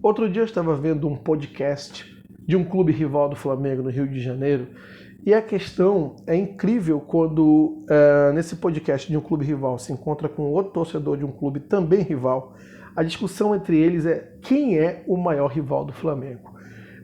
Outro dia eu estava vendo um podcast de um clube rival do Flamengo no Rio de Janeiro e a questão é incrível quando nesse podcast de um clube rival se encontra com outro torcedor de um clube também rival. A discussão entre eles é quem é o maior rival do Flamengo.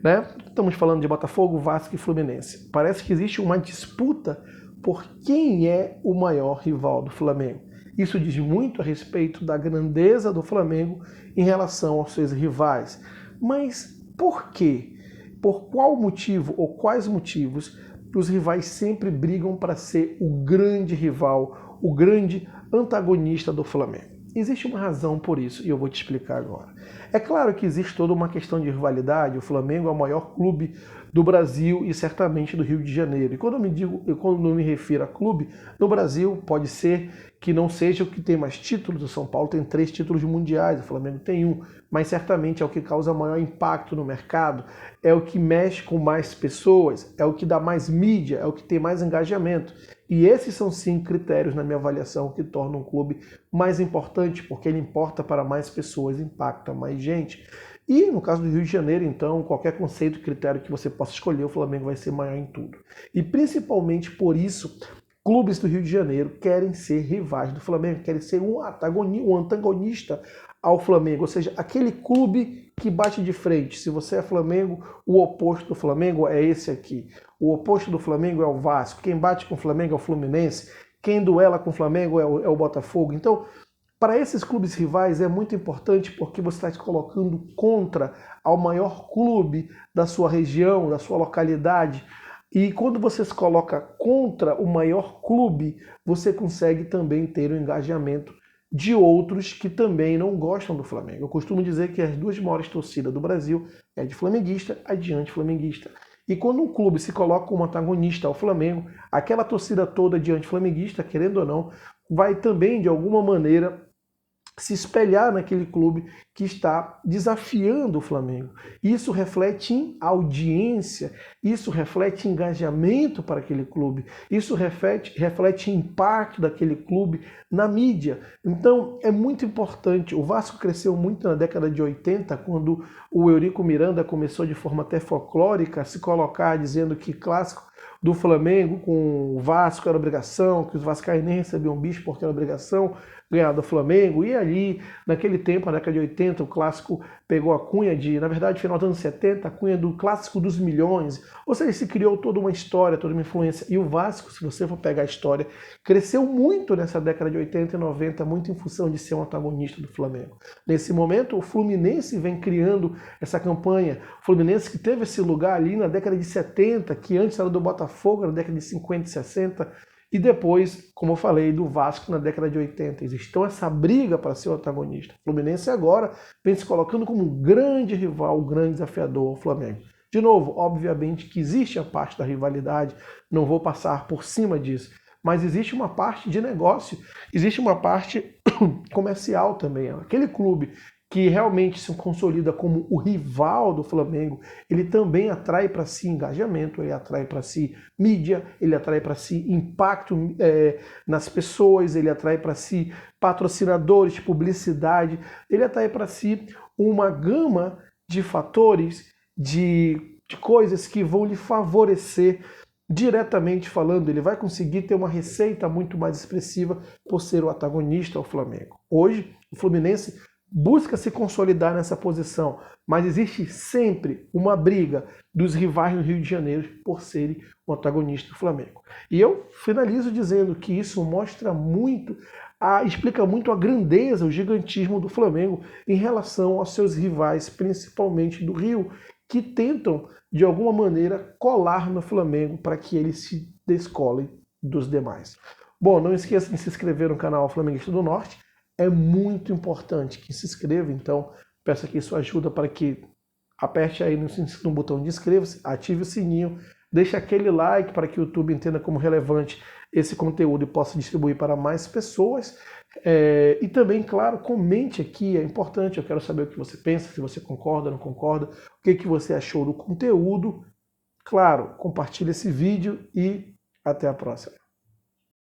Né? Estamos falando de Botafogo, Vasco e Fluminense. Parece que existe uma disputa por quem é o maior rival do Flamengo. Isso diz muito a respeito da grandeza do Flamengo em relação aos seus rivais. Mas por quê? Por qual motivo ou quais motivos os rivais sempre brigam para ser o grande rival, o grande antagonista do Flamengo? Existe uma razão por isso e eu vou te explicar agora. É claro que existe toda uma questão de rivalidade. O Flamengo é o maior clube do Brasil e certamente do Rio de Janeiro. E quando eu me refiro a clube, no Brasil pode ser que não seja o que tem mais títulos. O São Paulo tem 3 títulos mundiais, o Flamengo tem 1, mas certamente é o que causa maior impacto no mercado, é o que mexe com mais pessoas, é o que dá mais mídia, é o que tem mais engajamento. E esses são sim critérios na minha avaliação que tornam um clube mais importante, porque ele importa para mais pessoas, impacta mais gente. E no caso do Rio de Janeiro, então, qualquer conceito, critério que você possa escolher, o Flamengo vai ser maior em tudo. E principalmente por isso, clubes do Rio de Janeiro querem ser rivais do Flamengo, querem ser um antagonista ao Flamengo, ou seja, aquele clube que bate de frente. Se você é Flamengo, o oposto do Flamengo é esse aqui. O oposto do Flamengo é o Vasco. Quem bate com o Flamengo é o Fluminense. Quem duela com o Flamengo é o Botafogo. Então, para esses clubes rivais é muito importante porque você está se colocando contra ao maior clube da sua região, da sua localidade. E quando você se coloca contra o maior clube, você consegue também ter o engajamento de outros que também não gostam do Flamengo. Eu costumo dizer que as 2 maiores torcidas do Brasil é a de flamenguista e a de anti-flamenguista. E quando um clube se coloca como antagonista ao Flamengo, aquela torcida toda de anti-flamenguista, querendo ou não, vai também, de alguma maneira, se espelhar naquele clube que está desafiando o Flamengo. Isso reflete em audiência, isso reflete em engajamento para aquele clube, isso reflete em impacto daquele clube na mídia. Então é muito importante. O Vasco cresceu muito na década de 80, quando o Eurico Miranda começou de forma até folclórica a se colocar dizendo que clássico do Flamengo com o Vasco era obrigação, que os vascaínos recebiam bicho porque era obrigação ganhar do Flamengo. E ali, naquele tempo, na década de 80, o clássico pegou a cunha de, na verdade, final dos anos 70, a cunha do clássico dos milhões. Ou seja, se criou toda uma história, toda uma influência. E o Vasco, se você for pegar a história, cresceu muito nessa década de 80 e 90, muito em função de ser um antagonista do Flamengo. Nesse momento, o Fluminense vem criando essa campanha. O Fluminense que teve esse lugar ali na década de 70, que antes era do Botafogo, na década de 50 e 60, e depois, como eu falei, do Vasco na década de 80. Existe então essa briga para ser o antagonista. O Fluminense agora vem se colocando como um grande rival, um grande desafiador ao Flamengo. De novo, obviamente que existe a parte da rivalidade, não vou passar por cima disso, mas existe uma parte de negócio, existe uma parte comercial também. Aquele clube que realmente se consolida como o rival do Flamengo, ele também atrai para si engajamento, ele atrai para si mídia, ele atrai para si impacto nas pessoas, ele atrai para si patrocinadores, publicidade, ele atrai para si uma gama de fatores, de coisas que vão lhe favorecer diretamente falando. Ele vai conseguir ter uma receita muito mais expressiva por ser o antagonista ao Flamengo. Hoje, o Fluminense busca se consolidar nessa posição, mas existe sempre uma briga dos rivais no Rio de Janeiro por serem o antagonista do Flamengo. E eu finalizo dizendo que isso mostra muito, explica muito a grandeza, o gigantismo do Flamengo em relação aos seus rivais, principalmente do Rio, que tentam, de alguma maneira, colar no Flamengo para que ele se descole dos demais. Bom, não esqueça de se inscrever no canal Flamenguista do Norte. É muito importante que se inscreva, então peço aqui sua ajuda para que aperte aí no botão de inscreva-se, ative o sininho, deixe aquele like para que o YouTube entenda como relevante esse conteúdo e possa distribuir para mais pessoas. E também, claro, comente aqui, é importante, eu quero saber o que você pensa, se você concorda, não concorda, o que você achou do conteúdo. Claro, compartilhe esse vídeo e até a próxima.